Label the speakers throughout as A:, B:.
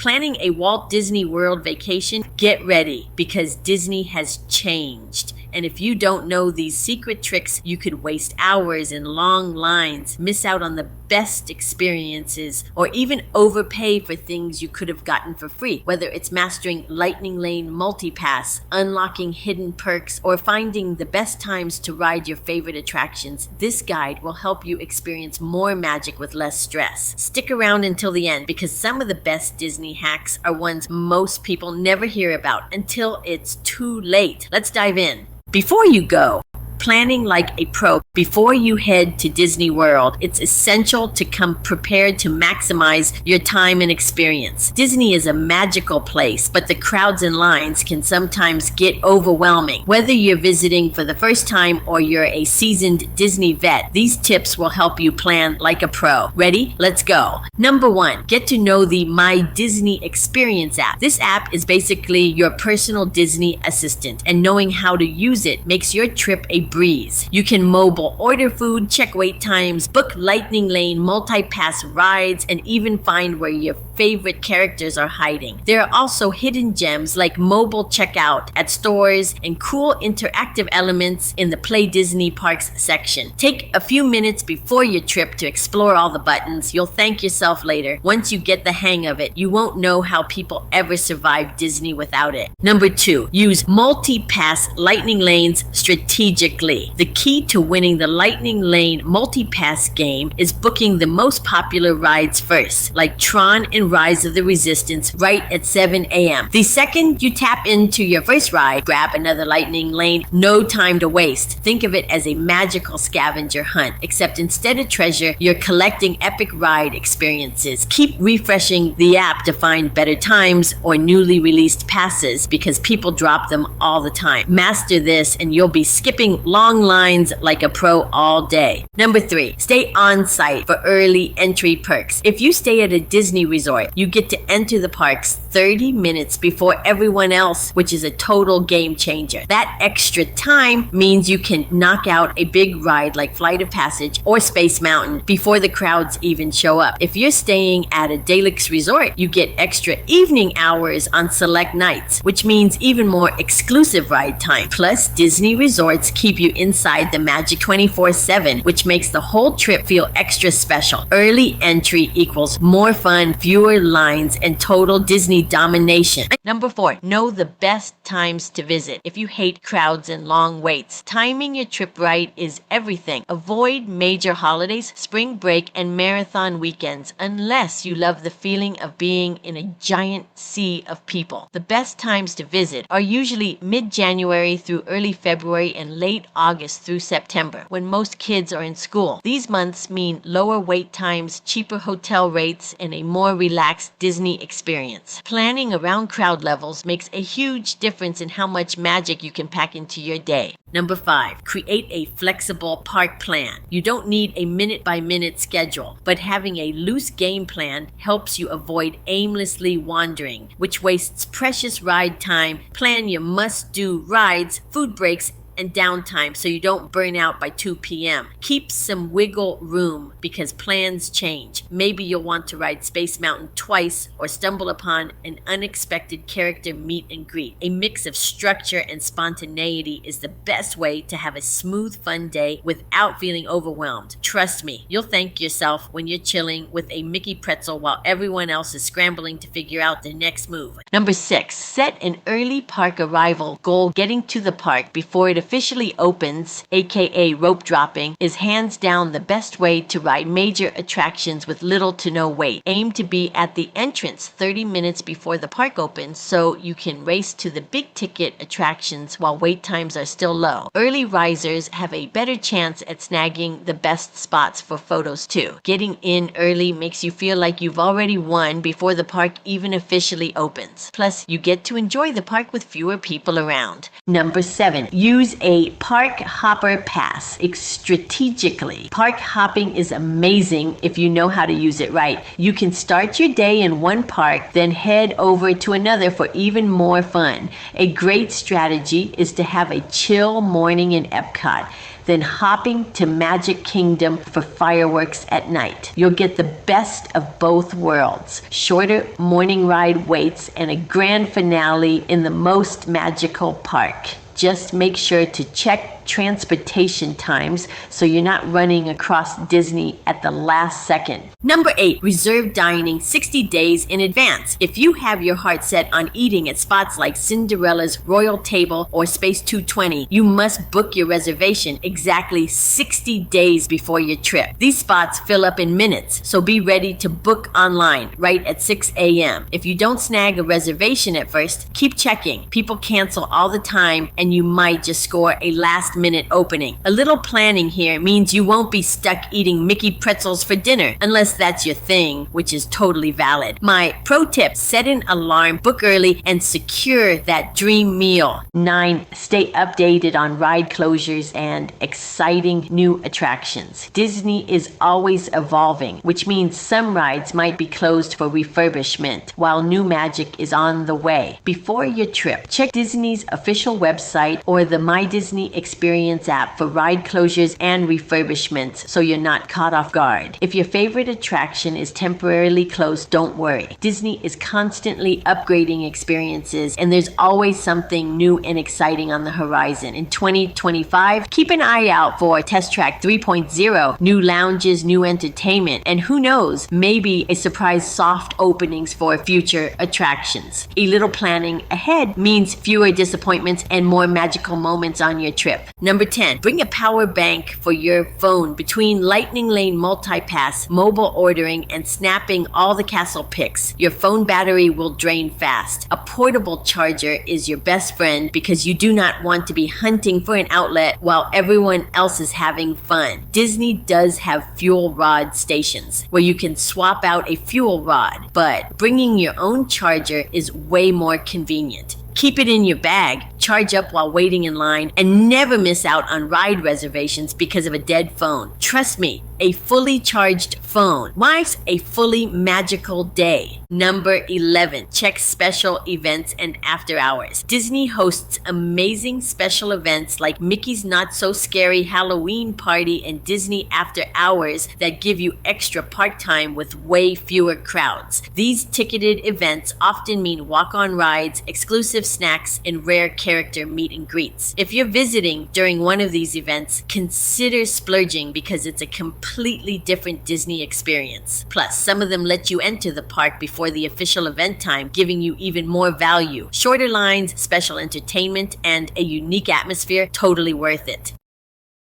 A: Planning a Walt Disney World vacation? Get ready, because Disney has changed. And if you don't know these secret tricks, you could waste hours in long lines, miss out on the best experiences, or even overpay for things you could have gotten for free. Whether it's mastering Lightning Lane Multipass, unlocking hidden perks, or finding the best times to ride your favorite attractions, this guide will help you experience more magic with less stress. Stick around until the end, because some of the best Disney hacks are ones most people never hear about until it's too late. Let's dive in. Before you go, planning like a pro. Before you head to Disney World, it's essential to come prepared to maximize your time and experience. Disney is a magical place, but the crowds and lines can sometimes get overwhelming. Whether you're visiting for the first time or you're a seasoned Disney vet, these tips will help you plan like a pro. Ready? Let's go. Number 1, get to know the My Disney Experience app. This app is basically your personal Disney assistant, and knowing how to use it makes your trip a breeze. You can mobile order food, check wait times, book Lightning Lane multi-pass rides, and even find where your favorite characters are hiding. There are also hidden gems like mobile checkout at stores and cool interactive elements in the Play Disney Parks section. Take a few minutes before your trip to explore all the buttons. You'll thank yourself later. Once you get the hang of it, you won't know how people ever survived Disney without it. Number 2, use multi-pass Lightning Lanes strategically. The key to winning the Lightning Lane multi-pass game is booking the most popular rides first, like Tron and Rise of the Resistance, right at 7 a.m. The second you tap into your first ride, grab another Lightning Lane. No time to waste. Think of it as a magical scavenger hunt, except instead of treasure, you're collecting epic ride experiences. Keep refreshing the app to find better times or newly released passes, because people drop them all the time. Master this and you'll be skipping long lines like a pro all day. Number 3, stay on site for early entry perks. If you stay at a Disney resort, you get to enter the parks 30 minutes before everyone else, which is a total game changer. That extra time means you can knock out a big ride like Flight of Passage or Space Mountain before the crowds even show up. If you're staying at a deluxe resort, you get extra evening hours on select nights, which means even more exclusive ride time. Plus, Disney resorts keep you inside the magic 24/7, which makes the whole trip feel extra special. Early entry equals more fun, fewer lines, and total Disney domination. Number 4, know the best times to visit. If you hate crowds and long waits, timing your trip right is everything. Avoid major holidays, spring break, and marathon weekends unless you love the feeling of being in a giant sea of people. The best times to visit are usually mid-January through early February and late August through September, when most kids are in school. These months mean lower wait times, cheaper hotel rates, and a more relaxed Disney experience. Planning around crowd levels makes a huge difference in how much magic you can pack into your day. Number 5, create a flexible park plan. You don't need a minute-by-minute schedule, but having a loose game plan helps you avoid aimlessly wandering, which wastes precious ride time. Plan your must-do rides, food breaks, and downtime so you don't burn out by 2 p.m. Keep some wiggle room, because plans change. Maybe you'll want to ride Space Mountain twice or stumble upon an unexpected character meet and greet. A mix of structure and spontaneity is the best way to have a smooth, fun day without feeling overwhelmed. Trust me, you'll thank yourself when you're chilling with a Mickey pretzel while everyone else is scrambling to figure out their next move. Number 6, set an early park arrival goal. Getting to the park before it officially opens, aka rope dropping, is hands down the best way to ride major attractions with little to no wait. Aim to be at the entrance 30 minutes before the park opens so you can race to the big ticket attractions while wait times are still low. Early risers have a better chance at snagging the best spots for photos too. Getting in early makes you feel like you've already won before the park even officially opens. Plus, you get to enjoy the park with fewer people around. Number 7, use Use a park hopper pass strategically. Park hopping is amazing if you know how to use it right. You can start your day in one park, then head over to another for even more fun. A great strategy is to have a chill morning in Epcot, then hopping to Magic Kingdom for fireworks at night. You'll get the best of both worlds. Shorter morning ride waits and a grand finale in the most magical park. Just make sure to check transportation times so you're not running across Disney at the last second. Number 8, reserve dining 60 days in advance. If you have your heart set on eating at spots like Cinderella's Royal Table or Space 220, you must book your reservation exactly 60 days before your trip. These spots fill up in minutes, so be ready to book online right at 6 a.m. If you don't snag a reservation at first, keep checking. People cancel all the time and you might just score a last-minute opening. A little planning here means you won't be stuck eating Mickey pretzels for dinner, unless that's your thing, which is totally valid. My pro tip, set an alarm, book early, and secure that dream meal. 9, stay updated on ride closures and exciting new attractions. Disney is always evolving, which means some rides might be closed for refurbishment, while new magic is on the way. Before your trip, check Disney's official website or the My Disney Experience app for ride closures and refurbishments so you're not caught off guard. If your favorite attraction is temporarily closed, don't worry. Disney is constantly upgrading experiences and there's always something new and exciting on the horizon. In 2025, keep an eye out for Test Track 3.0, new lounges, new entertainment, and who knows, maybe a surprise soft openings for future attractions. A little planning ahead means fewer disappointments and more magical moments on your trip. Number 10, bring a power bank for your phone. Between Lightning Lane multipass, mobile ordering, and snapping all the castle pics, your phone battery will drain fast. A portable charger is your best friend because you do not want to be hunting for an outlet while everyone else is having fun. Disney does have fuel rod stations where you can swap out a fuel rod, but bringing your own charger is way more convenient. Keep it in your bag, charge up while waiting in line, and never miss out on ride reservations because of a dead phone. Trust me, a fully charged phone marks a fully magical day. Number 11, check special events and after hours. Disney hosts amazing special events like Mickey's Not So Scary Halloween Party and Disney After Hours that give you extra park time with way fewer crowds. These ticketed events often mean walk-on rides, exclusive snacks, and rare character meet and greets. If you're visiting during one of these events, consider splurging because it's a completely different Disney experience. Plus, some of them let you enter the park before the official event time, giving you even more value. Shorter lines, special entertainment, and a unique atmosphere, totally worth it.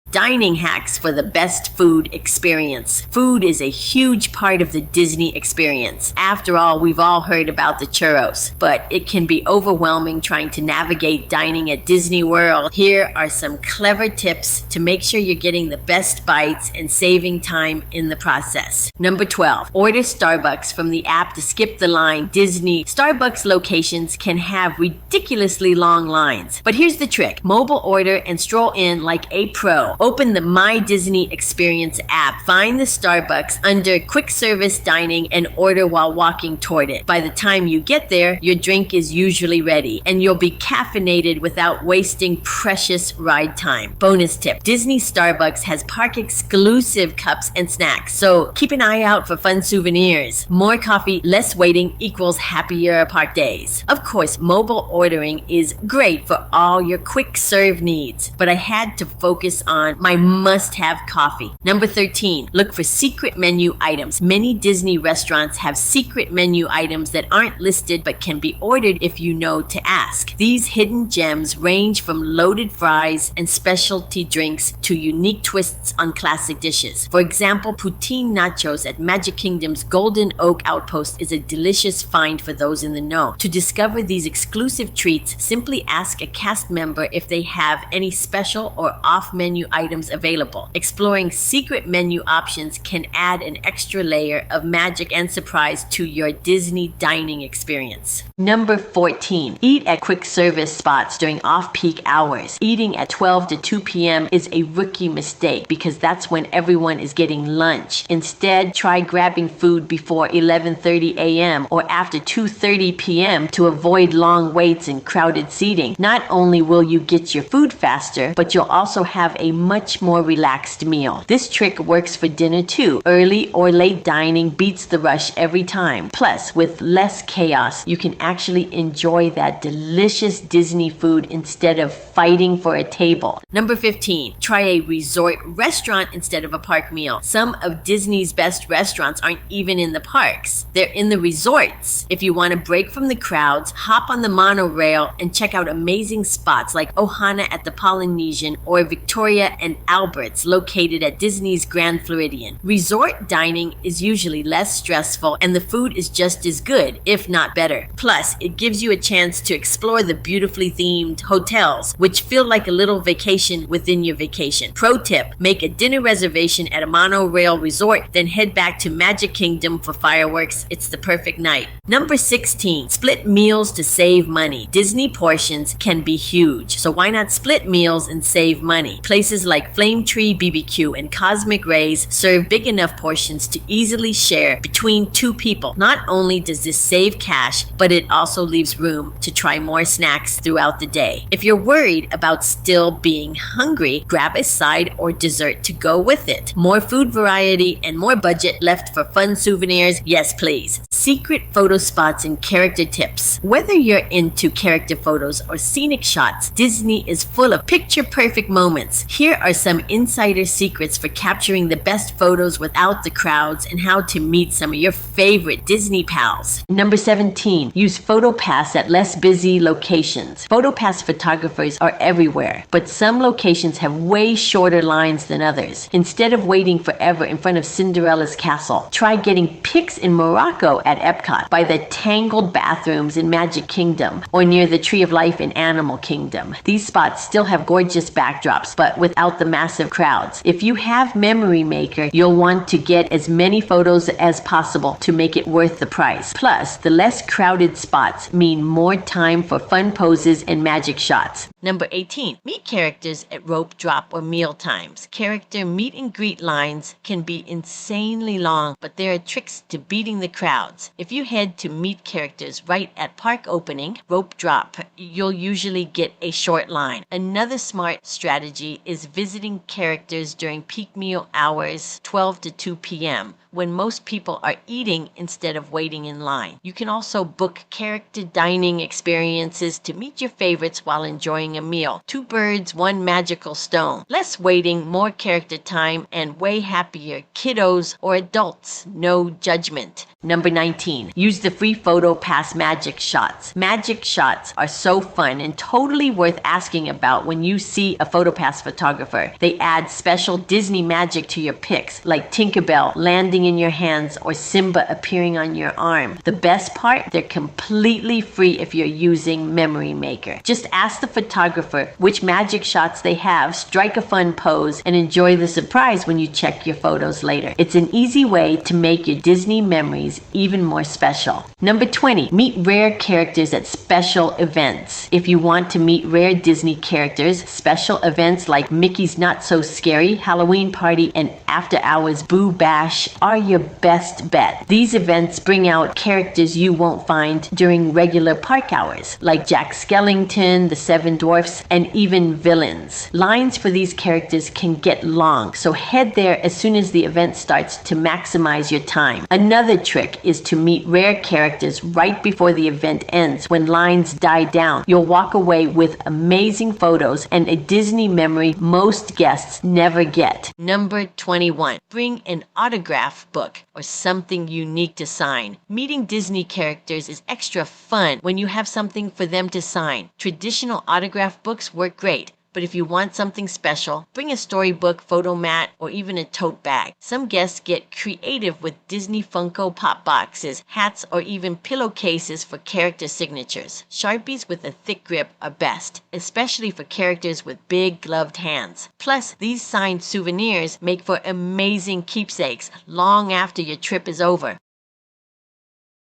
A: Dining hacks for the best food experience. Food is a huge part of the Disney experience. After all, we've all heard about the churros, but it can be overwhelming trying to navigate dining at Disney World. Here are some clever tips to make sure you're getting the best bites and saving time in the process. Number 12, order Starbucks from the app to skip the line. Disney Starbucks locations can have ridiculously long lines, but here's the trick. Mobile order and stroll in like a pro. Open the My Disney Experience app, find the Starbucks under quick service dining, and order while walking toward it. By the time you get there, your drink is usually ready, and you'll be caffeinated without wasting precious ride time. Bonus tip, Disney Starbucks has park exclusive cups and snacks, so keep an eye out for fun souvenirs. More coffee, less waiting equals happier park days. Of course, mobile ordering is great for all your quick serve needs, but I had to focus on my must-have coffee. Number 13, look for secret menu items. Many Disney restaurants have secret menu items that aren't listed but can be ordered if you know to ask. These hidden gems range from loaded fries and specialty drinks to unique twists on classic dishes. For example, poutine nachos at Magic Kingdom's Golden Oak Outpost is a delicious find for those in the know. To discover these exclusive treats, simply ask a cast member if they have any special or off-menu items available. Exploring secret menu options can add an extra layer of magic and surprise to your Disney dining experience. Number 14. Eat at quick service spots during off-peak hours. Eating at 12 to 2 p.m. is a rookie mistake because that's when everyone is getting lunch. Instead, try grabbing food before 11:30 a.m. or after 2:30 p.m. to avoid long waits and crowded seating. Not only will you get your food faster, but you'll also have a much more relaxed meal. This trick works for dinner too. Early or late dining beats the rush every time. Plus, with less chaos, you can actually enjoy that delicious Disney food instead of fighting for a table. Number 15. Try a resort restaurant instead of a park meal. Some of Disney's best restaurants aren't even in the parks. They're in the resorts. If you want to break from the crowds, hop on the monorail and check out amazing spots like Ohana at the Polynesian or Victoria and Albert's located at Disney's Grand Floridian. Resort dining is usually less stressful and the food is just as good, if not better. Plus, it gives you a chance to explore the beautifully themed hotels, which feel like a little vacation within your vacation. Pro tip, make a dinner reservation at a monorail resort, then head back to Magic Kingdom for fireworks. It's the perfect night. Number 16, split meals to save money. Disney portions can be huge, so why not split meals and save money? Places like Flame Tree BBQ and Cosmic Rays serve big enough portions to easily share between two people. Not only does this save cash, but it also leaves room to try more snacks throughout the day. If you're worried about still being hungry, grab a side or dessert to go with it. More food variety and more budget left for fun souvenirs? Yes, please. Secret photo spots and character tips. Whether you're into character photos or scenic shots, Disney is full of picture-perfect moments. Here are some insider secrets for capturing the best photos without the crowds and how to meet some of your favorite Disney pals. Number 17. Use PhotoPass at less busy locations. PhotoPass photographers are everywhere, but some locations have way shorter lines than others. Instead of waiting forever in front of Cinderella's castle, try getting pics in Morocco at Epcot, by the tangled bathrooms in Magic Kingdom, or near the Tree of Life in Animal Kingdom. These spots still have gorgeous backdrops, but without the massive crowds. If you have Memory Maker, you'll want to get as many photos as possible to make it worth the price. Plus, the less crowded spots mean more time for fun poses and magic shots. Number 18. Meet characters at rope drop or meal times. Character meet and greet lines can be insanely long, but there are tricks to beating the crowds. If you head to meet characters right at park opening, rope drop, you'll usually get a short line. Another smart strategy is visiting characters during peak meal hours, 12 to 2 p.m., when most people are eating instead of waiting in line. You can also book character dining experiences to meet your favorites while enjoying a meal. 2 birds, 1 magical stone. Less waiting, more character time, and way happier kiddos or adults. No judgment. Number 19. Use the free PhotoPass magic shots. Magic shots are so fun and totally worth asking about when you see a PhotoPass photographer. They add special Disney magic to your pics, like Tinkerbell landing in your hands or Simba appearing on your arm. The best part, they're completely free if you're using Memory Maker. Just ask the photographer which magic shots they have, strike a fun pose, and enjoy the surprise when you check your photos later. It's an easy way to make your Disney memories even more special. Number 20. Meet rare characters at special events. If you want to meet rare Disney characters, special events like Mickey's Not So Scary Halloween Party and After Hours Boo Bash are your best bet. These events bring out characters you won't find during regular park hours, like Jack Skellington, the 7 Dwarfs, and even villains. Lines for these characters can get long, so head there as soon as the event starts to maximize your time. Another trick is to meet rare characters right before the event ends. When lines die down, you'll walk away with amazing photos and a Disney memory most guests never get. Number 21. Bring an autograph book or something unique to sign. Meeting Disney characters is extra fun when you have something for them to sign. Traditional autograph books work great, But if you want something special, bring a storybook, photo mat, or even a tote bag. Some guests get creative with Disney Funko Pop boxes, hats, or even pillowcases for character signatures. Sharpies with a thick grip are best, especially for characters with big gloved hands. Plus, these signed souvenirs make for amazing keepsakes long after your trip is over.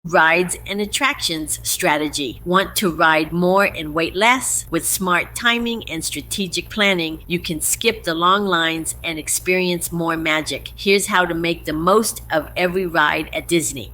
A: Rides and attractions strategy. Want to ride more and wait less? With smart timing and strategic planning, you can skip the long lines and experience more magic. Here's how to make the most of every ride at Disney.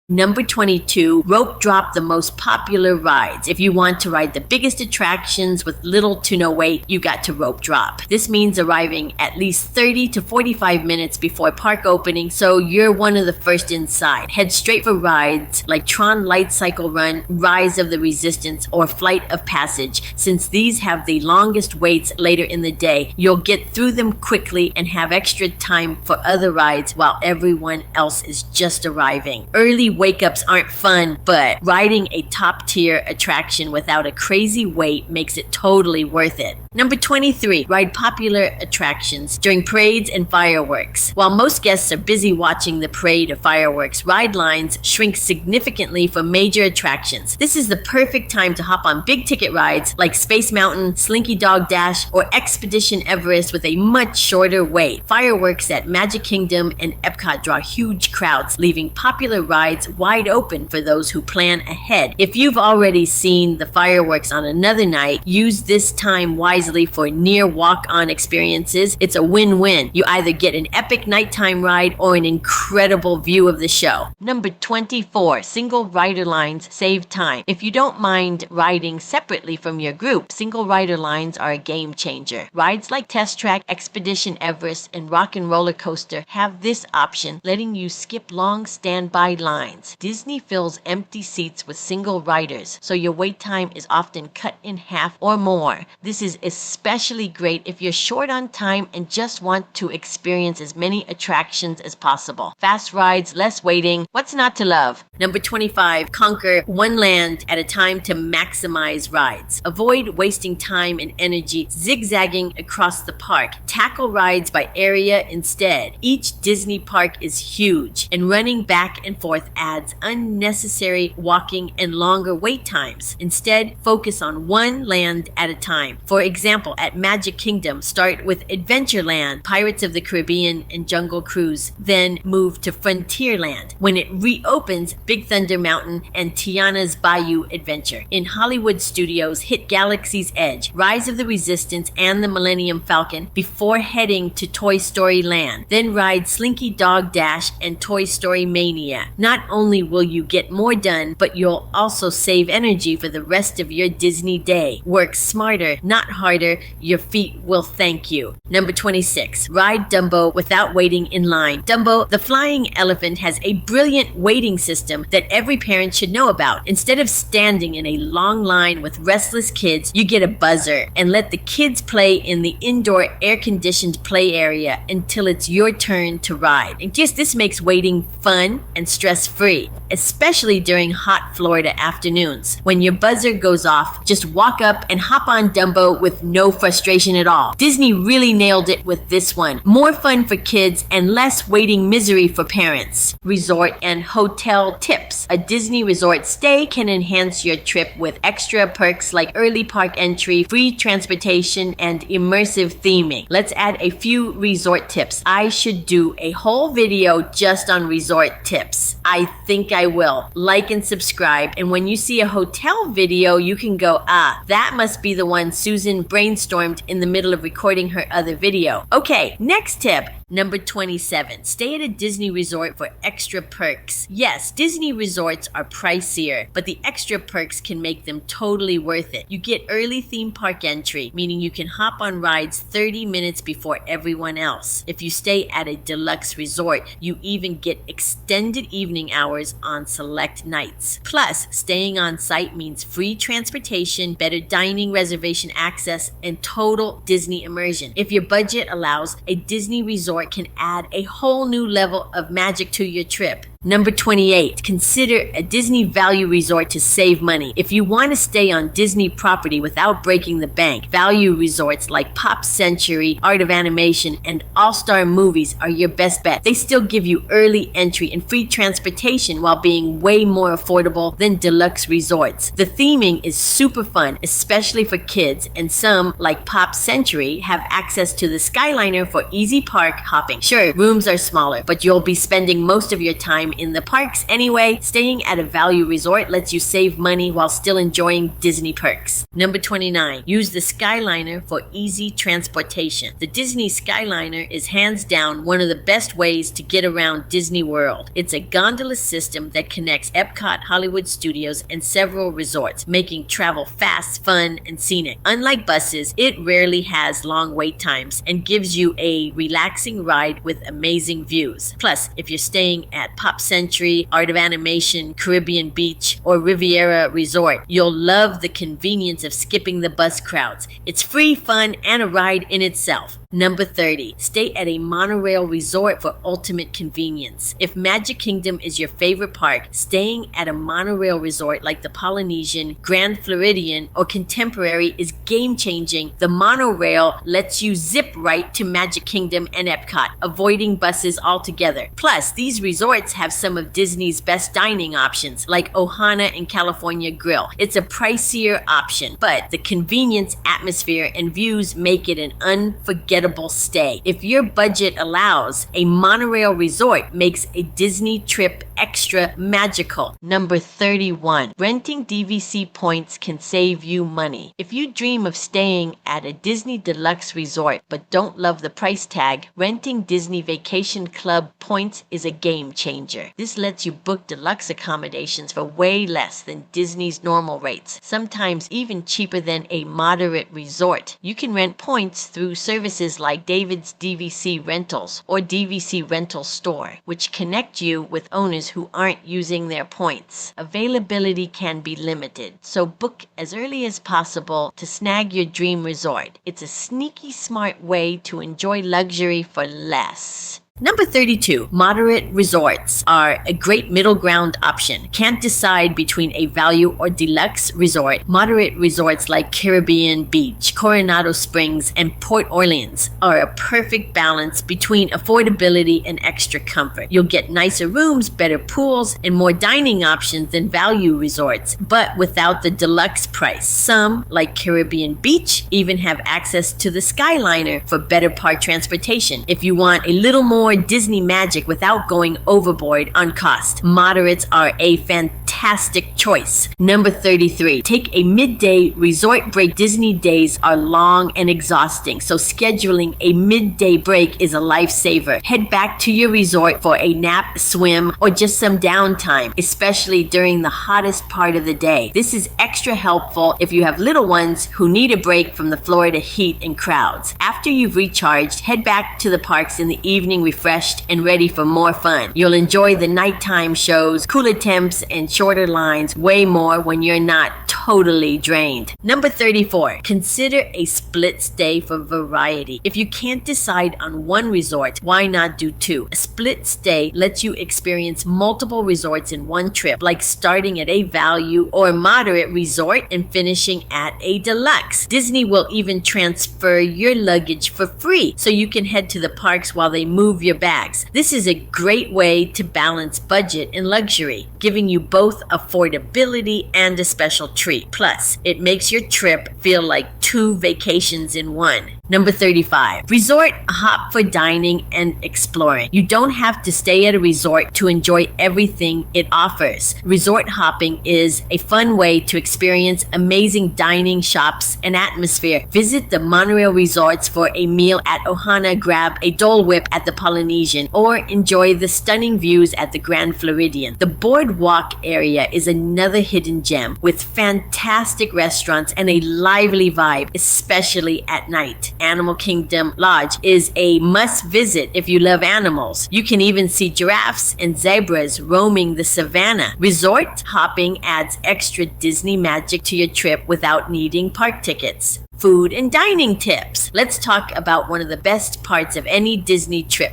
A: Number 22, rope drop the most popular rides. If you want to ride the biggest attractions with little to no wait, you got to rope drop. This means arriving at least 30 to 45 minutes before park opening, so you're one of the first inside. Head straight for rides like Tron Light Cycle Run, Rise of the Resistance, or Flight of Passage. Since these have the longest waits later in the day, you'll get through them quickly and have extra time for other rides while everyone else is just arriving. Early wake-ups aren't fun, but riding a top-tier attraction without a crazy wait makes it totally worth it. Number 23, ride popular attractions during parades and fireworks. While most guests are busy watching the parade of fireworks, ride lines shrink significantly for major attractions. This is the perfect time to hop on big-ticket rides like Space Mountain, Slinky Dog Dash, or Expedition Everest with a much shorter wait. Fireworks at Magic Kingdom and Epcot draw huge crowds, leaving popular rides wide open for those who plan ahead. If you've already seen the fireworks on another night, use this time wisely for near walk-on experiences. It's a win-win. You either get an epic nighttime ride or an incredible view of the show. Number 24, single rider lines save time. If you don't mind riding separately from your group, single rider lines are a game changer. Rides like Test Track, Expedition Everest, and Rock and Roller Coaster have this option, letting you skip long standby lines. Disney fills empty seats with single riders, so your wait time is often cut in half or more. This is especially great if you're short on time and just want to experience as many attractions as possible. Fast rides, less waiting. What's not to love? Number 25, conquer one land at a time to maximize rides. Avoid wasting time and energy zigzagging across the park. Tackle rides by area instead. Each Disney park is huge, and running back and forth adds unnecessary walking and longer wait times. Instead, focus on one land at a time. For example, at Magic Kingdom, start with Adventureland, Pirates of the Caribbean, and Jungle Cruise, then move to Frontierland. When it reopens, Big Thunder Mountain and Tiana's Bayou Adventure. In Hollywood Studios, hit Galaxy's Edge, Rise of the Resistance, and the Millennium Falcon before heading to Toy Story Land. Then ride Slinky Dog Dash and Toy Story Mania. Not only will you get more done, but you'll also save energy for the rest of your Disney day. Work smarter, not harder. Your feet will thank you. Number 26, ride Dumbo without waiting in line. Dumbo, the flying elephant, has a brilliant waiting system that every parent should know about. Instead of standing in a long line with restless kids, you get a buzzer and let the kids play in the indoor air-conditioned play area until it's your turn to ride. And just this makes waiting fun and stress-free, especially during hot Florida afternoons. When your buzzer goes off, just walk up and hop on Dumbo with no frustration at all. Disney really nailed it with this one. More fun for kids and less waiting misery for parents. Resort and hotel tips. A Disney resort stay can enhance your trip with extra perks like early park entry, free transportation, and immersive theming. Let's add a few resort tips. I should do a whole video just on resort tips. I think I will. Like and subscribe, and when you see a hotel video, you can go, that must be the one Susan brainstormed in the middle of recording her other video. Okay, next tip. Number 27, stay at a Disney resort for extra perks. Yes, Disney resorts are pricier, but the extra perks can make them totally worth it. You get early theme park entry, meaning you can hop on rides 30 minutes before everyone else. If you stay at a deluxe resort, you even get extended evening hours on select nights. Plus, staying on site means free transportation, better dining reservation access, and total Disney immersion. If your budget allows, a Disney resort can add a whole new level of magic to your trip. Number 28, consider a Disney value resort to save money. If you want to stay on Disney property without breaking the bank, value resorts like Pop Century, Art of Animation, and All-Star Movies are your best bet. They still give you early entry and free transportation while being way more affordable than deluxe resorts. The theming is super fun, especially for kids, and some, like Pop Century, have access to the Skyliner for easy park hopping. Sure, rooms are smaller, but you'll be spending most of your time in the parks anyway. Staying at a value resort lets you save money while still enjoying Disney perks. Number 29, use the Skyliner for easy transportation. The Disney Skyliner is hands down one of the best ways to get around Disney World. It's a gondola system that connects Epcot, Hollywood Studios, and several resorts, making travel fast, fun, and scenic. Unlike buses, it rarely has long wait times and gives you a relaxing ride with amazing views. Plus, if you're staying at Pop Century, Art of Animation, Caribbean Beach, or Riviera Resort, you'll love the convenience of skipping the bus crowds. It's free, fun, and a ride in itself. Number 30, stay at a monorail resort for ultimate convenience. If Magic Kingdom is your favorite park, staying at a monorail resort like the Polynesian, Grand Floridian, or Contemporary is game-changing. The monorail lets you zip right to Magic Kingdom and Epcot, avoiding buses altogether. Plus, these resorts have some of Disney's best dining options, like Ohana and California Grill. It's a pricier option, but the convenience, atmosphere, and views make it an unforgettable stay. If your budget allows, a monorail resort makes a Disney trip extra magical. Number 31, renting DVC points can save you money. If you dream of staying at a Disney Deluxe resort but don't love the price tag, renting Disney Vacation Club points is a game changer. This lets you book deluxe accommodations for way less than Disney's normal rates, sometimes even cheaper than a moderate resort. You can rent points through services like David's DVC Rentals or DVC Rental Store, which connect you with owners who aren't using their points. Availability can be limited, so book as early as possible to snag your dream resort. It's a sneaky smart way to enjoy luxury for less. Number 32, moderate resorts are a great middle ground option. Can't decide between a value or deluxe resort? Moderate resorts like Caribbean Beach, Coronado Springs, and Port Orleans are a perfect balance between affordability and extra comfort. You'll get nicer rooms, better pools, and more dining options than value resorts, but without the deluxe price. Some, like Caribbean Beach, even have access to the Skyliner for better park transportation. If you want a little more Disney magic without going overboard on cost, moderates are a fantastic choice. Number 33, take a midday resort break. Disney days are long and exhausting, so scheduling a midday break is a lifesaver. Head back to your resort for a nap, swim, or just some downtime, especially during the hottest part of the day. This is extra helpful if you have little ones who need a break from the Florida heat and crowds. After you've recharged, head back to the parks in the evening refreshed and ready for more fun. You'll enjoy the nighttime shows, cooler temps, and shorter lines way more when you're not totally drained. Number 34, consider a split stay for variety. If you can't decide on one resort, why not do two? A split stay lets you experience multiple resorts in one trip, like starting at a value or moderate resort and finishing at a deluxe. Disney will even transfer your luggage for free, so you can head to the parks while they move your bags. This is a great way to balance budget and luxury, giving you both affordability and a special treat. Plus, it makes your trip feel like two vacations in one. Number 35, resort hop for dining and exploring. You don't have to stay at a resort to enjoy everything it offers. Resort hopping is a fun way to experience amazing dining, shops, and atmosphere. Visit the monorail resorts for a meal at Ohana, grab a Dole Whip at the Polynesian, or enjoy the stunning views at the Grand Floridian. The boardwalk area is another hidden gem with fantastic restaurants and a lively vibe, especially at night. Animal Kingdom Lodge is a must visit if you love animals. You can even see giraffes and zebras roaming the savannah. Resort hopping adds extra Disney magic to your trip without needing park tickets. Food and dining tips. Let's talk about one of the best parts of any Disney trip,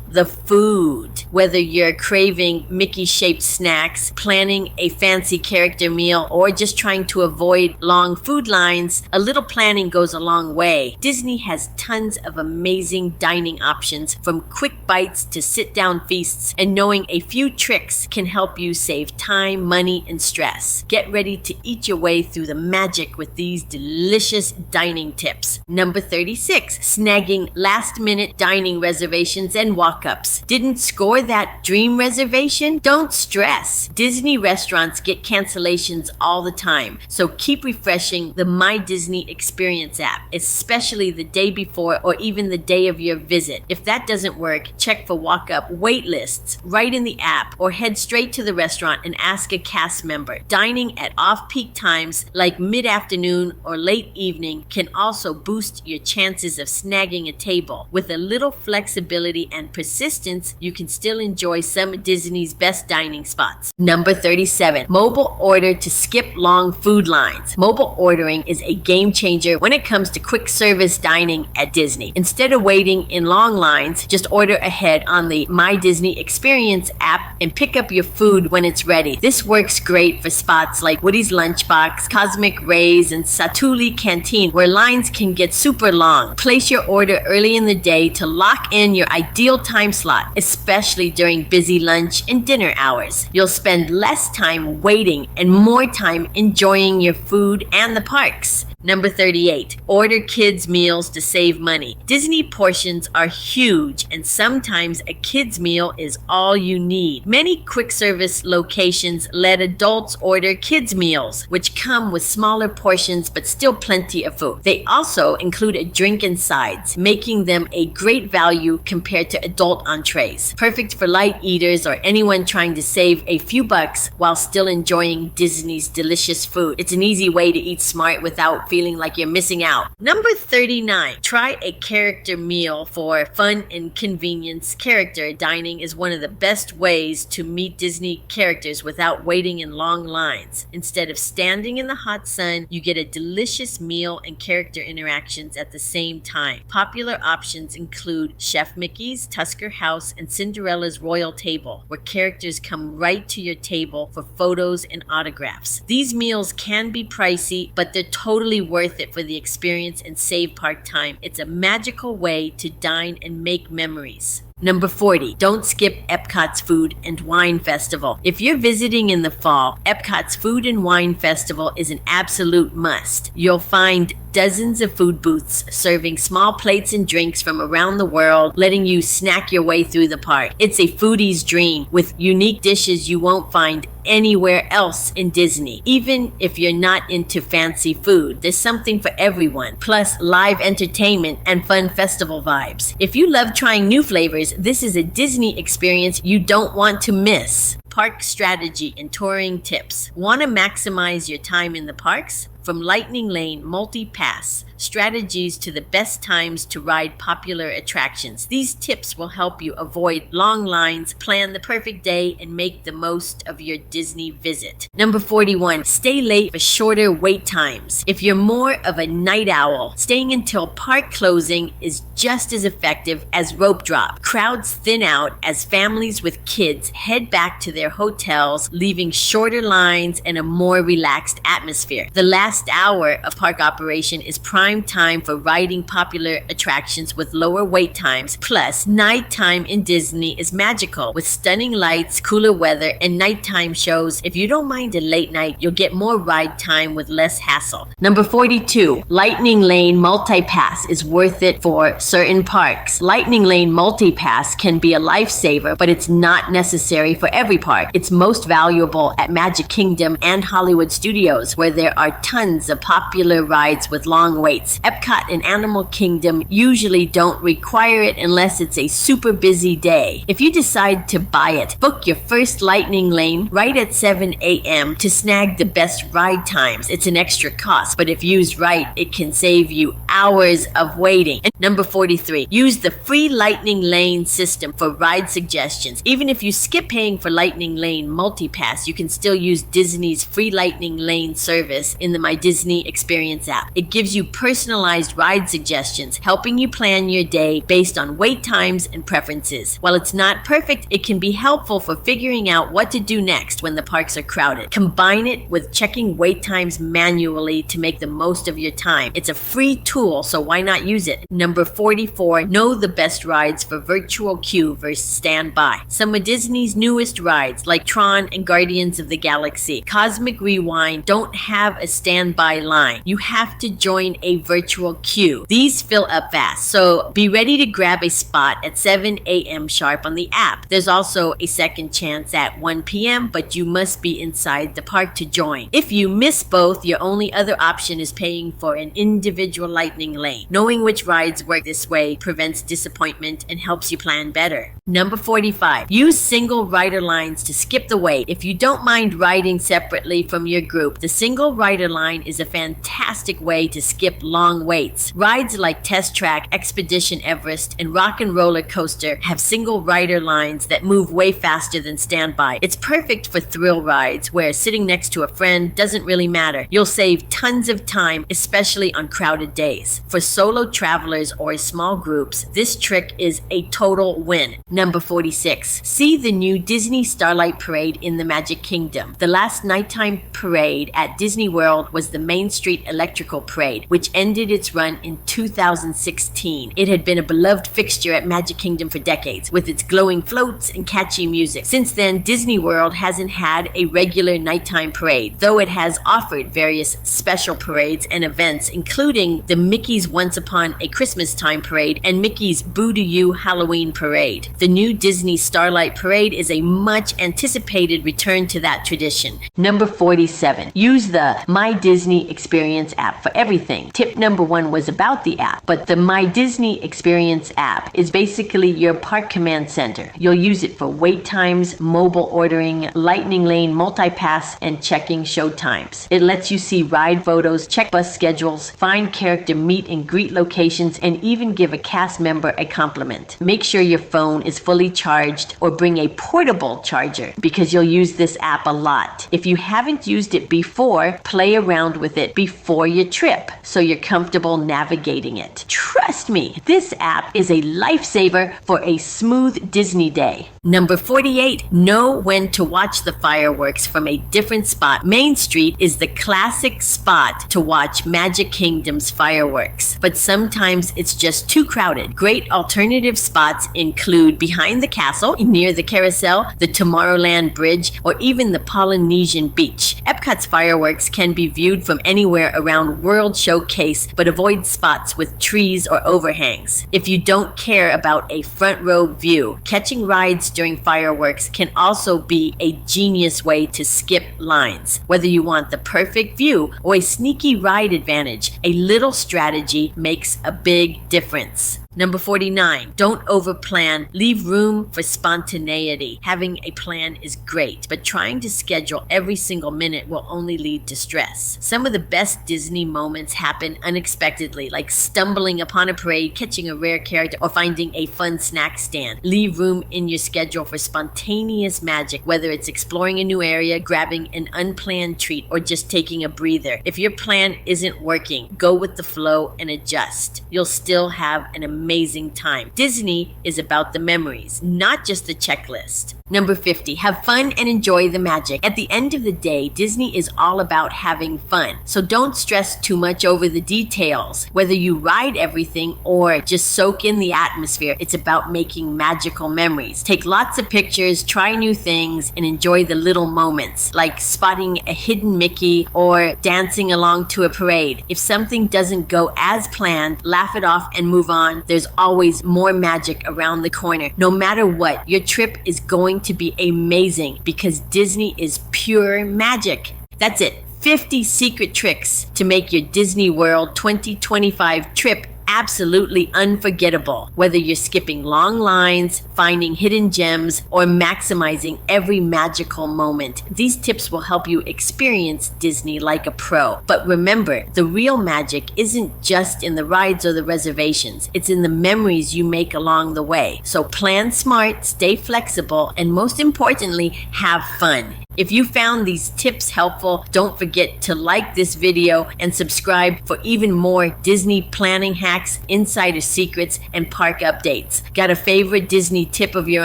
A: the food. Whether you're craving Mickey-shaped snacks, planning a fancy character meal, or just trying to avoid long food lines, a little planning goes a long way. Disney has tons of amazing dining options, from quick bites to sit-down feasts, and knowing a few tricks can help you save time, money, and stress. Get ready to eat your way through the magic with these delicious dining tips. Number 36, snagging last-minute dining reservations and walk-ups. Didn't score that dream reservation? Don't stress. Disney restaurants get cancellations all the time, so keep refreshing the My Disney Experience app, especially the day before or even the day of your visit. If that doesn't work, check for walk-up wait lists right in the app, or head straight to the restaurant and ask a cast member. Dining at off-peak times like mid-afternoon or late evening can also boost your chances of snagging a table. With a little flexibility and persistence, you can still enjoy some of Disney's best dining spots. Number 37, mobile order to skip long food lines. Mobile ordering is a game changer when it comes to quick service dining at Disney. Instead of waiting in long lines, just order ahead on the My Disney Experience app and pick up your food when it's ready. This works great for spots like Woody's Lunchbox, Cosmic Rays, and Satuli Canteen, where lines can get super long. Place your order early in the day to lock in your ideal time slot, especially during busy lunch and dinner hours. You'll spend less time waiting and more time enjoying your food and the parks. Number 38, order kids' meals to save money. Disney portions are huge, and sometimes a kid's meal is all you need. Many quick service locations let adults order kids' meals, which come with smaller portions but still plenty of food. They also include a drink and sides, making them a great value compared to adult entrees. Perfect for light eaters or anyone trying to save a few bucks while still enjoying Disney's delicious food. It's an easy way to eat smart without feeling like you're missing out. Number 39, try a character meal for fun and convenience. Character dining is one of the best ways to meet Disney characters without waiting in long lines. Instead of standing in the hot sun, you get a delicious meal and character interactions at the same time. Popular options include Chef Mickey's, Tusker House, and Cinderella's Royal Table, where characters come right to your table for photos and autographs. These meals can be pricey, but they're totally worth it for the experience and save park time. It's a magical way to dine and make memories. Number 40, don't skip Epcot's Food and Wine Festival. If you're visiting in the fall, Epcot's Food and Wine Festival is an absolute must. You'll find dozens of food booths serving small plates and drinks from around the world, letting you snack your way through the park. It's a foodie's dream with unique dishes you won't find anywhere else in Disney. Even if you're not into fancy food, there's something for everyone, plus live entertainment and fun festival vibes. If you love trying new flavors, this is a Disney experience you don't want to miss. Park strategy and touring tips. Want to maximize your time in the parks? From Lightning Lane Multi-Pass strategies to the best times to ride popular attractions, these tips will help you avoid long lines, plan the perfect day, and make the most of your Disney visit. Number 41, stay late for shorter wait times. If you're more of a night owl, staying until park closing is just as effective as rope drop. Crowds thin out as families with kids head back to their hotels, leaving shorter lines and a more relaxed atmosphere. The last hour of park operation is prime time for riding popular attractions with lower wait times. Plus, nighttime in Disney is magical with stunning lights, cooler weather, and nighttime shows. If you don't mind a late night, you'll get more ride time with less hassle. Number 42, Lightning Lane Multi-Pass is worth it for certain parks. Lightning Lane Multi-Pass can be a lifesaver, but it's not necessary for every park. It's most valuable at Magic Kingdom and Hollywood Studios, where there are tons of popular rides with long waits. Epcot and Animal Kingdom usually don't require it unless it's a super busy day. If you decide to buy it, book your first Lightning Lane right at 7 a.m. to snag the best ride times. It's an extra cost, but if used right, it can save you hours of waiting. And number 43, use the free Lightning Lane system for ride suggestions. Even if you skip paying for Lightning Lane Multi-Pass, you can still use Disney's free Lightning Lane service in the My My Disney Experience app. It gives you personalized ride suggestions, helping you plan your day based on wait times and preferences. While it's not perfect, it can be helpful for figuring out what to do next when the parks are crowded. Combine it with checking wait times manually to make the most of your time. It's a free tool, so why not use it? Number 44, know the best rides for virtual queue versus standby. Some of Disney's newest rides, like Tron and Guardians of the Galaxy, Cosmic Rewind, don't have a standby line. You have to join a virtual queue. These fill up fast, so be ready to grab a spot at 7 a.m. sharp on the app. There's also a second chance at 1 p.m., but you must be inside the park to join. If you miss both, your only other option is paying for an individual lightning lane. Knowing which rides work this way prevents disappointment and helps you plan better. Number 45, use single rider lines to skip the wait. If you don't mind riding separately from your group, the single rider line is a fantastic way to skip long waits. Rides like Test Track, Expedition Everest, and Rock and Roller Coaster have single rider lines that move way faster than standby. It's perfect for thrill rides where sitting next to a friend doesn't really matter. You'll save tons of time, especially on crowded days. For solo travelers or small groups, this trick is a total win. Number 46, see the new Disney Starlight Parade in the Magic Kingdom. The last nighttime parade at Disney World was the Main Street Electrical Parade, which ended its run in 2016. It had been a beloved fixture at Magic Kingdom for decades, with its glowing floats and catchy music. Since then, Disney World hasn't had a regular nighttime parade, though it has offered various special parades and events, including the Mickey's Once Upon a Christmas Time Parade and Mickey's Boo to You Halloween Parade. The new Disney Starlight Parade is a much anticipated return to that tradition. Number 47, use the My Disney Experience app for everything. Tip number 1 was about the app, but the My Disney Experience app is basically your park command center. You'll use it for wait times, mobile ordering, lightning lane, multi-pass, and checking show times. It lets you see ride photos, check bus schedules, find character meet and greet locations, and even give a cast member a compliment. Make sure your phone is fully charged or bring a portable charger because you'll use this app a lot. If you haven't used it before, play around with it before your trip so you're comfortable navigating it. Trust me, this app is a lifesaver for a smooth Disney day. Number 48, know when to watch the fireworks from a different spot. Main Street is the classic spot to watch Magic Kingdom's fireworks, but sometimes it's just too crowded. Great alternative spots include behind the castle, near the carousel, the Tomorrowland Bridge, or even the Polynesian Beach. Epcot's fireworks can be viewed from anywhere around World Showcase, but avoid spots with trees or overhangs. If you don't care about a front row view, catching rides during fireworks can also be a genius way to skip lines. Whether you want the perfect view or a sneaky ride advantage, a little strategy makes a big difference. Number 49, don't overplan. Leave room for spontaneity. Having a plan is great, but trying to schedule every single minute will only lead to stress. Some of the best Disney moments happen unexpectedly, like stumbling upon a parade, catching a rare character, or finding a fun snack stand. Leave room in your schedule for spontaneous magic, whether it's exploring a new area, grabbing an unplanned treat, or just taking a breather. If your plan isn't working, go with the flow and adjust. You'll still have an amazing time. Disney is about the memories, not just the checklist. Number 50, have fun and enjoy the magic. At the end of the day, Disney is all about having fun. So don't stress too much over the details. Whether you ride everything or just soak in the atmosphere, it's about making magical memories. Take lots of pictures, try new things, and enjoy the little moments, like spotting a hidden Mickey or dancing along to a parade. If something doesn't go as planned, laugh it off and move on. There's always more magic around the corner. No matter what, your trip is going to be amazing because Disney is pure magic. That's it. 50 secret tricks to make your Disney World 2025 trip absolutely unforgettable. Whether you're skipping long lines, finding hidden gems, or maximizing every magical moment, these tips will help you experience Disney like a pro. But remember, the real magic isn't just in the rides or the reservations. It's in the memories you make along the way. So plan smart, stay flexible, and most importantly, have fun. If you found these tips helpful, don't forget to like this video and subscribe for even more Disney planning hacks, insider secrets, and park updates. Got a favorite Disney tip of your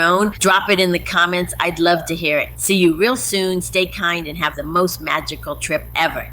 A: own? Drop it in the comments. I'd love to hear it. See you real soon. Stay kind and have the most magical trip ever.